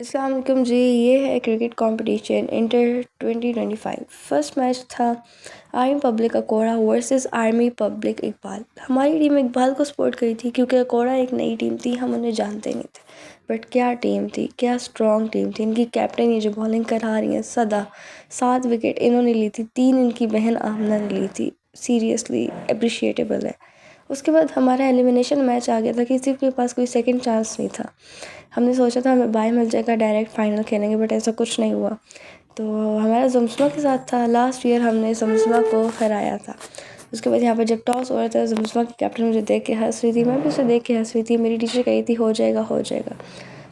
अस्सलाम वालेकुम जी। ये है cricket competition inter 2025। First match था army public Akora versus army public Iqbal. हमारी टीम इकबाल को सपोर्ट करी थी क्योंकि अकोड़ा एक नई टीम थी, हम उन्हें जानते नहीं थे। बट क्या टीम थी, क्या स्ट्रॉन्ग टीम थी। इनकी कैप्टन ये जो बॉलिंग करा रही हैं सदा, 7 विकेट इन्होंने ली थी, 3 इनकी बहन आमना ने ली थी। सीरियसली अप्रिशिएटेबल है। उसके बाद हमारा एलिमिनेशन मैच आ गया था, किसी के पास कोई सेकंड चांस नहीं था। हमने सोचा था हमें बाय मिल जाएगा, डायरेक्ट फाइनल खेलेंगे, बट ऐसा कुछ नहीं हुआ। तो हमारा जमसमा के साथ था, लास्ट ईयर हमने जमसमा को हराया था। उसके बाद यहाँ पर जब टॉस हो रहा था, जमसमा की कैप्टन मुझे देख के हंस रही थी, मैं भी उसे देख के हंस रही थी। मेरी टीचर कही थी हो जाएगा हो जाएगा।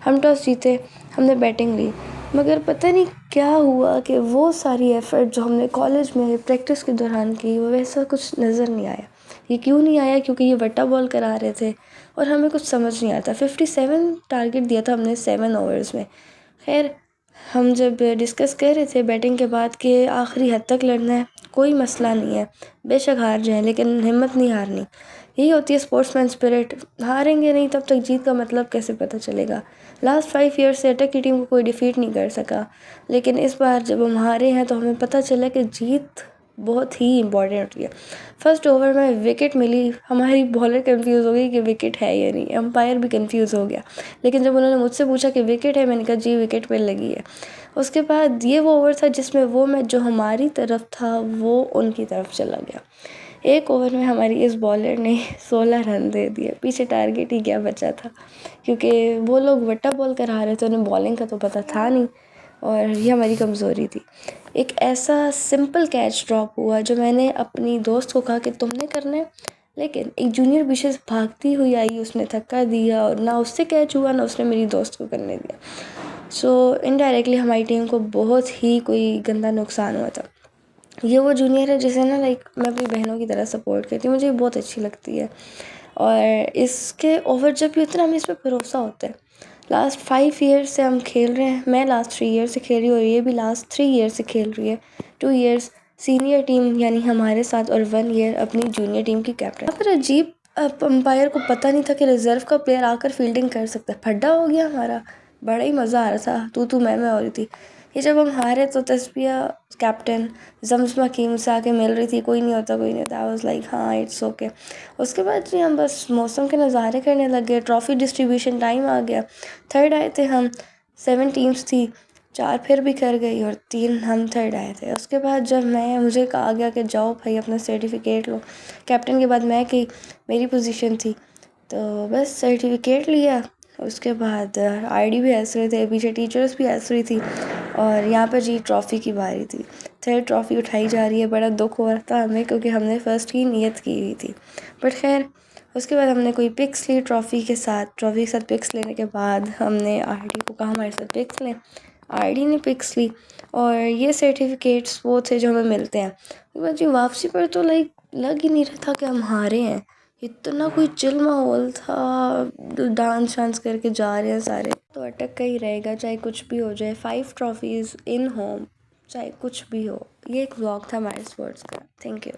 हम टॉस जीते, हमने बैटिंग ली, मगर पता नहीं क्या हुआ कि वो सारी एफ़र्ट जो हमने कॉलेज में प्रैक्टिस के दौरान की, वो वैसा कुछ नज़र नहीं आया। ये क्यों नहीं आया? क्योंकि ये वट्टा बॉल करा रहे थे और हमें कुछ समझ नहीं आता। 57 टारगेट दिया था हमने 7 ओवर्स में। खैर, हम जब डिस्कस कर रहे थे बैटिंग के बाद कि आखिरी हद तक लड़ना है, कोई मसला नहीं है, बेशक हार जाएं लेकिन हिम्मत नहीं हारनी। यही होती है स्पोर्ट्समैन स्पिरिट। हारेंगे नहीं तब तक जीत का मतलब कैसे पता चलेगा। लास्ट 5 ईयर से अटक की टीम को कोई डिफीट नहीं कर सका, लेकिन इस बार जब हम हारे हैं तो हमें पता चला कि जीत बहुत ही इंपॉर्टेंट होती है। फर्स्ट ओवर में विकेट मिली, हमारी बॉलर कंफ्यूज हो गई कि विकेट है या नहीं, अंपायर भी कंफ्यूज हो गया। लेकिन जब उन्होंने मुझसे पूछा कि विकेट है, मैंने कहा जी विकेट मिल लगी है। उसके बाद ये वो ओवर था जिसमें वो मैच जो हमारी तरफ था वो उनकी तरफ चला गया। एक ओवर में हमारी इस बॉलर ने 16 रन दे दिए। पीछे टारगेट ही क्या बचा था, क्योंकि वो लोग वट्टा बॉल करा रहे थे, उन्हें बॉलिंग का तो पता था नहीं और ये हमारी कमज़ोरी थी। एक ऐसा सिंपल कैच ड्रॉप हुआ जो मैंने अपनी दोस्त को कहा कि तुमने करना है, लेकिन एक जूनियर पीछे से भागती हुई आई, उसने धक्का दिया और ना उससे कैच हुआ ना उसने मेरी दोस्त को करने दिया। सो इनडायरेक्टली हमारी टीम को बहुत ही कोई गंदा नुकसान हुआ था। ये वो जूनियर है जिसे ना मैं अपनी बहनों की तरह सपोर्ट करती हूँ, मुझे ये बहुत अच्छी लगती है। और इसके ओवर जब भी होते हैं हमें इस पर भरोसा होता है। लास्ट 5 ईयर से हम खेल रहे हैं, मैं लास्ट 3 ईयर से खेल रही हूँ और ये भी लास्ट 3 ईयर से खेल रही है। 2 ईयर्स सीनियर टीम यानी हमारे साथ और 1 ईयर अपनी जूनियर टीम की कैप्टन। पर अजीब, अंपायर को पता नहीं था कि रिज़र्व का प्लेयर आकर फील्डिंग कर सकता है। फड्डा हो गया हमारा, बड़ा ही मज़ा आ रहा था, तू मैं हो रही थी। ये जब हम हारे तो तस्बिया कैप्टन जमजमा की मुझसे आके मिल रही थी, कोई नहीं होता कोई नहीं होता। आई वाज लाइक हाँ इट्स ओके। उसके बाद जी हम बस मौसम के नज़ारे करने लग गए। ट्रॉफ़ी डिस्ट्रीब्यूशन टाइम आ गया, 3rd आए थे हम। 7 टीम्स थी, 4 फिर भी कर गई और 3 हम 3rd आए थे। उसके बाद जब मुझे कहा गया कि जाओ भाई अपना सर्टिफिकेट लो, कैप्टन के बाद मैं की मेरी पोजीशन थी, तो बस सर्टिफिकेट लिया। उसके बाद आईडी भी हंस रहे थे, पीछे टीचर्स भी हंस रही थी और यहाँ पर जी ट्रॉफ़ी की बारी थी। 3rd ट्रॉफ़ी उठाई जा रही है। बड़ा दुख हो रहा था हमें क्योंकि हमने फ़र्स्ट की नियत की हुई थी। बट खैर, उसके बाद हमने कोई पिक्स ली ट्रॉफ़ी के साथ पिक्स लेने के बाद हमने आरडी को कहा हमारे साथ पिक्स लें। आरडी ने पिक्स ली और ये सर्टिफिकेट्स वो थे जो हमें मिलते हैं। उसके बाद जी वापसी पर तो लग ही नहीं रहा था कि हम हारे हैं। इतना कोई चिल माहौल था, डांस शांस करके जा रहे हैं सारे। तो अटक का ही रहेगा चाहे कुछ भी हो जाए। 5 ट्रॉफीज़ इन होम, चाहे कुछ भी हो। ये एक व्लॉग था हमारे स्पोर्ट्स का। Thank you.